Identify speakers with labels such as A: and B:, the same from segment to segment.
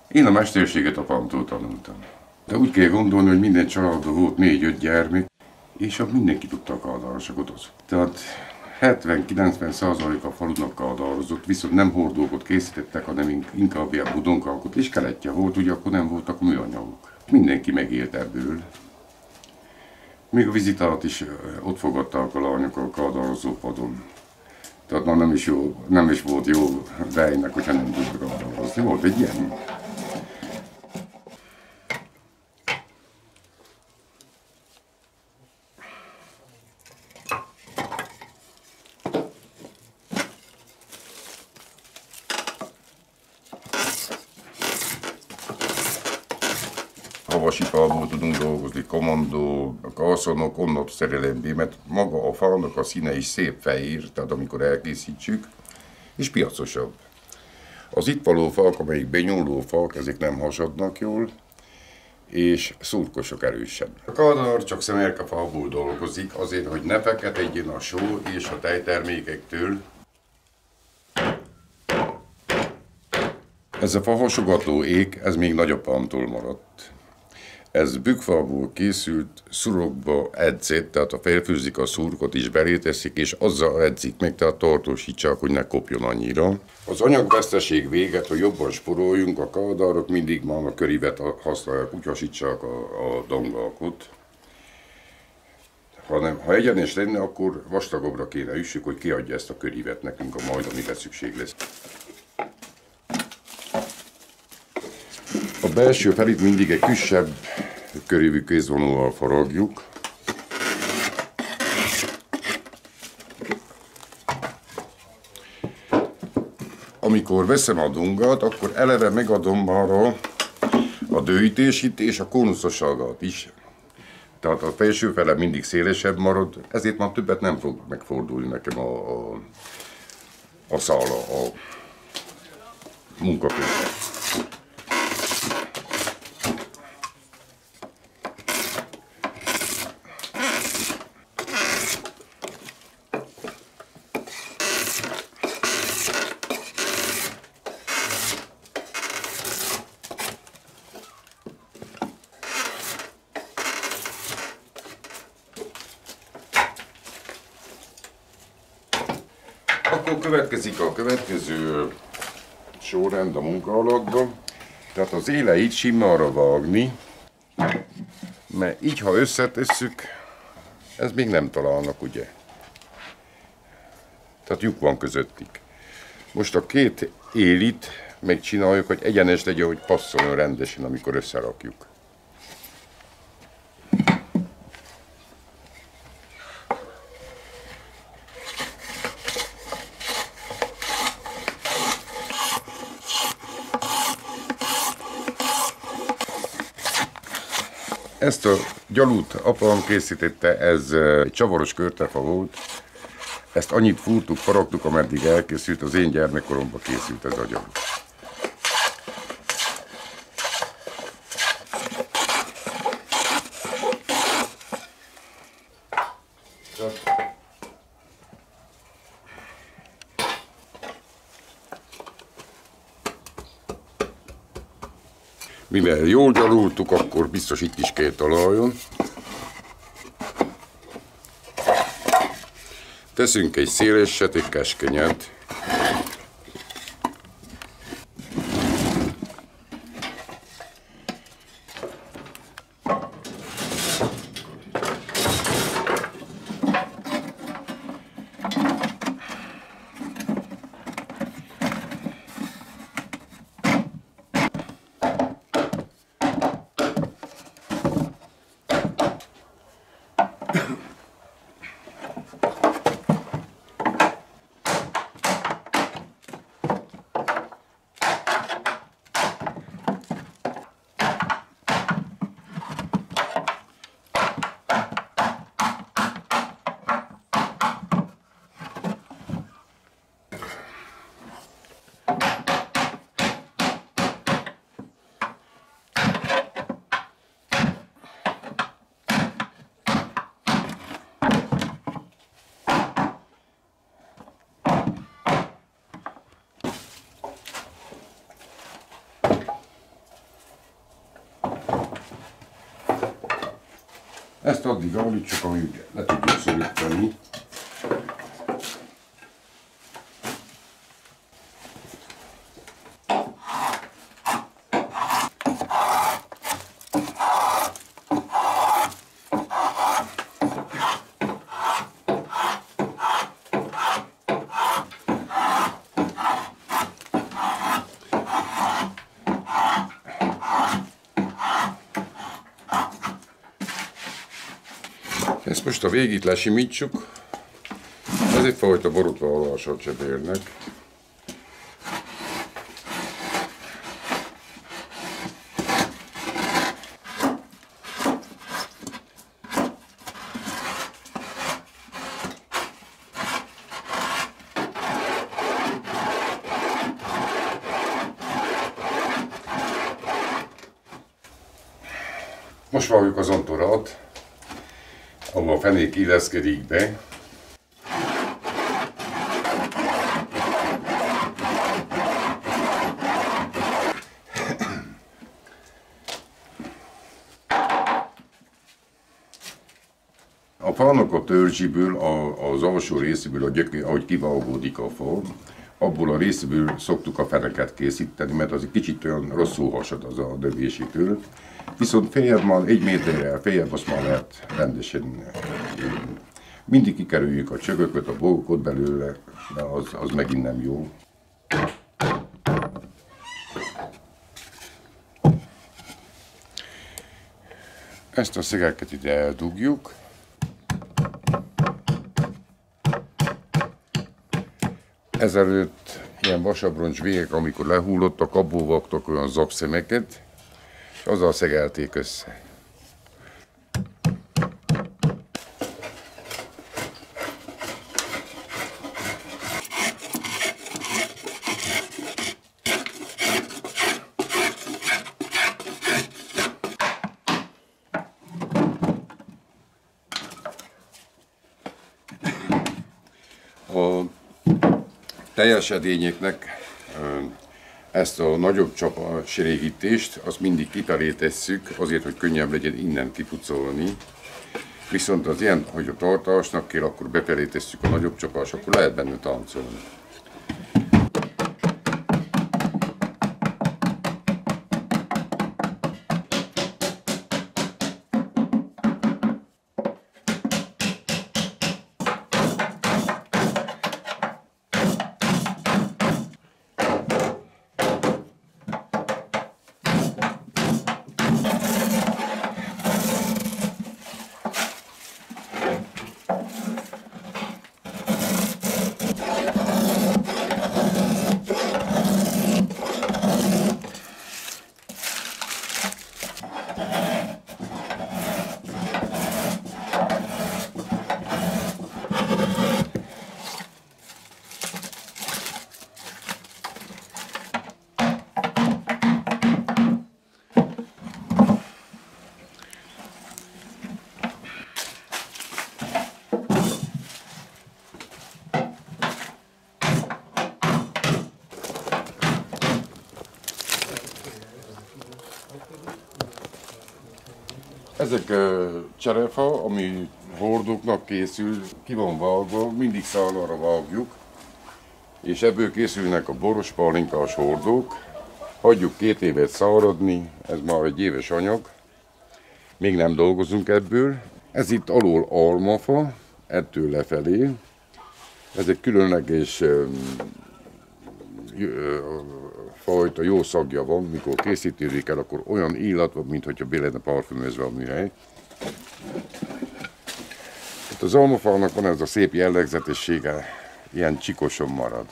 A: Én a mesterséget apámtól tanultam. De úgy kell gondolni, hogy minden családban volt 4-5 gyermek, és mindenki tudta a kádárosságot. Tehát 70-90% a falunak kádározott, viszont nem hordókat készítettek, hanem inkább ilyen budonkákat, és keletje volt, ugye akkor nem voltak műanyagok. Mindenki megélt ebből. Még a vizitát is ott fogadták a lányok a kádározó padon. Tehát már nem is volt jó vejnek, hogyha nem tudtak kádározni. Volt egy ilyen. Havasipából tudunk dolgozni, kommandó, a karszonok, onnan szerelembé, mert maga a fának a színe is szép fehér, tehát amikor elkészítsük, és piacosabb. Az itt való fák, amelyik benyúló fák, ezek nem hasadnak jól, és szurkosok erősen. A kádár csak szemerkefából dolgozik, azért, hogy ne feketedjen a só és a tejtermékektől. Ez a fahasogató ék, ez még nagyapámtól maradt. Ez bükkfából készült, szurokba edzett, tehát a felfőzik a szurkot is beléteszik, és azzal edzik meg, tehát tartósítsák, hogy ne kopjon annyira. Az anyagveszteség véget, hogy jobban sporoljunk, a kádárok mindig már a körívet használják, úgy hasítsák a dongákot. Ha egyenes lenne, akkor vastagabbra kéne üssük, hogy kiadja ezt a körívet nekünk a majd, amire szükség lesz. A belső felét mindig egy kisebb körívű kézvonóval faragjuk. Amikor veszem a dungát, akkor eleve megadom már a dőítését és a kónuszosságát is. Tehát a felső fele mindig szélesebb marad, ezért már többet nem fog megfordulni nekem a szála a munka közben. Akkor következik a következő sorrend a munkaalatban. Tehát az éleit simmára vágni, mert így, ha összetesszük, ez még nem találnak, ugye? Tehát lyuk van közöttük. Most a két élit megcsináljuk, hogy egyenes legyen, hogy passzoljon rendesen, amikor összerakjuk. Ezt a gyalút apám készítette, ez egy csavaros körtefa volt. Ezt annyit fúrtuk, faragtuk, ameddig elkészült, az én gyermekkoromban készült ez a gyalút. Mivel jól gyalultuk, akkor biztos itt is kell találjon. Teszünk egy széleset, egy keskenyet. Ezt addig állítsuk, amíg le tudjuk szorítani. Ezt most a végét lesimítsuk, ez egyfajta borotva alása a csepérnek. Most valljuk az antorát, ahol a fenék illeszkedik be. A fának a törzsiből, az alsó részéből, a gyökér, ahogy kivágódik a fa, abból a részből szoktuk a feneket készíteni, mert az egy kicsit olyan rosszul hasad az a dövésétől. Viszont feljebb már 1 méterrel, feljebb azt már lehet rendesen. Mindig kikerüljük a csögököt, a bókot belőle, de az megint nem jó. Ezt a szegeket ide eldugjuk. Ezelőtt ilyen vasabroncs végek, amikor lehullottak, abból vaktak olyan zapszemeket, és azzal szegelték össze. A teljes edényeknek ezt a nagyobb csapasrégítést, azt mindig kifelé tesszük, azért, hogy könnyebb legyen innen kipucolni. Viszont az ilyen, hogy a tartásnak kell, akkor befelé tesszük a nagyobb csapás, akkor lehet benne táncolni. Ezek cserefa, ami hordóknak készül, ki van vágva, mindig szállalra vágjuk, és ebből készülnek a boros pálinkás hordók. Hagyjuk 2 évet száradni, ez már egy éves anyag, még nem dolgozunk ebből. Ez itt alól almafa, ettől lefelé. Ez egy különleges fajta, jó szagja van, mikor készítődik el, akkor olyan illat van, mintha be lenne parfümözve a műhely. Itt az almafának van ez a szép jellegzetessége, ilyen csikoson marad.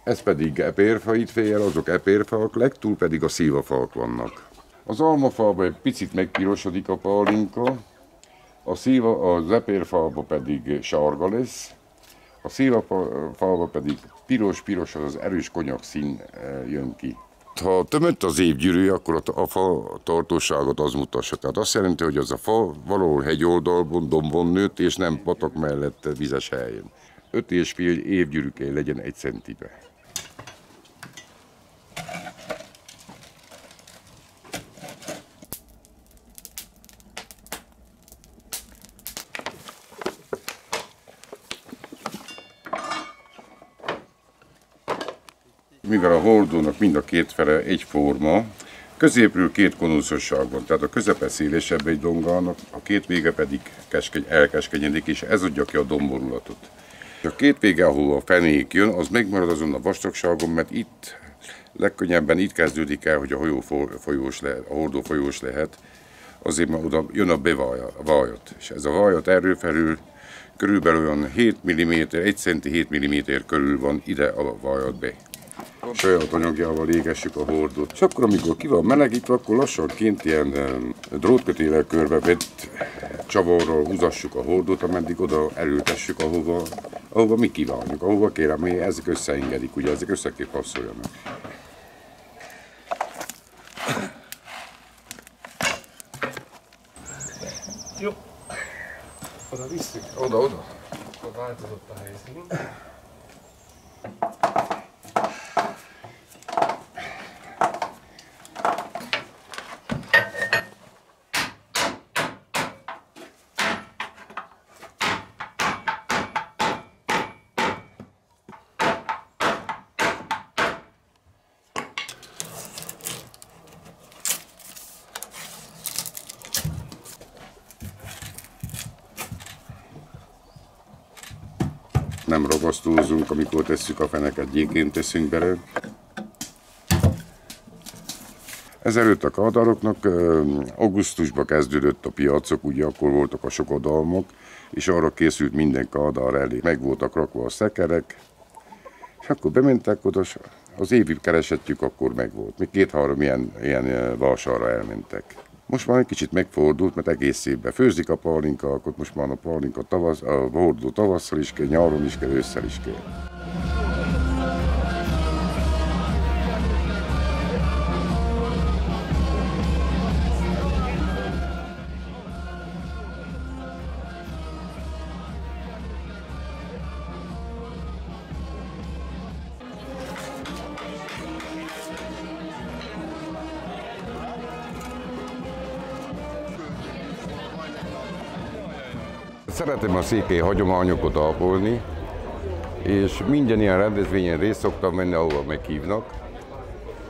A: Ez pedig epérfa, itt fejjel azok epérfák, legtúl pedig a szilvafák vannak. Az almafában egy picit megpirosodik a pálinka, az epérfában pedig sárga lesz, a szilvafában pedig piros-piros, az erős konyak szín jön ki. Ha tömött az évgyűrű, akkor a fa tartóságot az mutassa. Tehát azt jelenti, hogy az a fa valahol hegyoldalban, dombon nőtt, és nem patak mellett vizes helyen. 5,5 évgyűrű kell legyen 1 centibe. Mivel a hordónak mind a két fele egyforma, középről két konusosság van, tehát a közepe szélesebb egy dongának, a két vége pedig elkeskenyedik, és ez adja ki a domborulatot. A két vége, ahol a fenék jön, az megmarad azon a vastagságon, mert itt legkönnyebben itt kezdődik el, hogy a hordó folyós lehet, azért már oda jön a bevájat. És ez a vájat erről felül körülbelül olyan 7 mm, 1 cm 7 mm körül van ide a vájat be. Saját anyagjával égessük a hordót. És akkor, amikor ki van melegítve, akkor lassanként ilyen drótkötélel körbevett csavarral húzassuk a hordót, ameddig oda elültessük, ahova mi kívánjuk, ahova kérem, hogy ezek összeengedik, ugye ezek össze kell passzoljanak.
B: Jó. Oda visszük.
A: Oda.
B: Változott a helyszín.
A: Nem ragasztózunk, amikor tesszük a feneket, gyékén teszünk bele. Ezelőtt a kádároknak augusztusban kezdődött a piacok, ugye akkor voltak a sokodalmak, és arra készült minden kádár elé. Meg voltak rakva a szekerek, és akkor bementek oda, az évi keresetjük akkor megvolt. Még 2-3 ilyen vásárra elmentek. Most már egy kicsit megfordult, mert egész évben főzik a pálinkákat, most már a pálinka a hordó tavasszal is kell, nyáron is kell, ősszel is kell. Szeretem a székely hagyományokat ápolni, és minden ilyen rendezvényen részt szoktam venni, ahova meghívnak,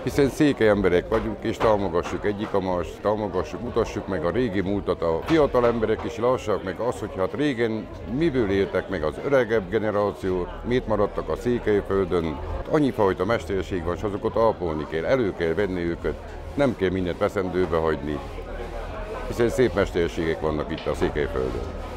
A: hiszen székely emberek vagyunk, és támogassuk egyik a mást, mutassuk meg a régi múltat, a fiatal emberek is lássák meg azt, hogy hát régen miből éltek meg az öregebb generáció, mit maradtak a Székelyföldön. Annyi fajta mesterség van, és azokat ápolni kell, elő kell venni őket, nem kell mindent veszendőbe hagyni, hiszen szép mesterségek vannak itt a Székelyföldön.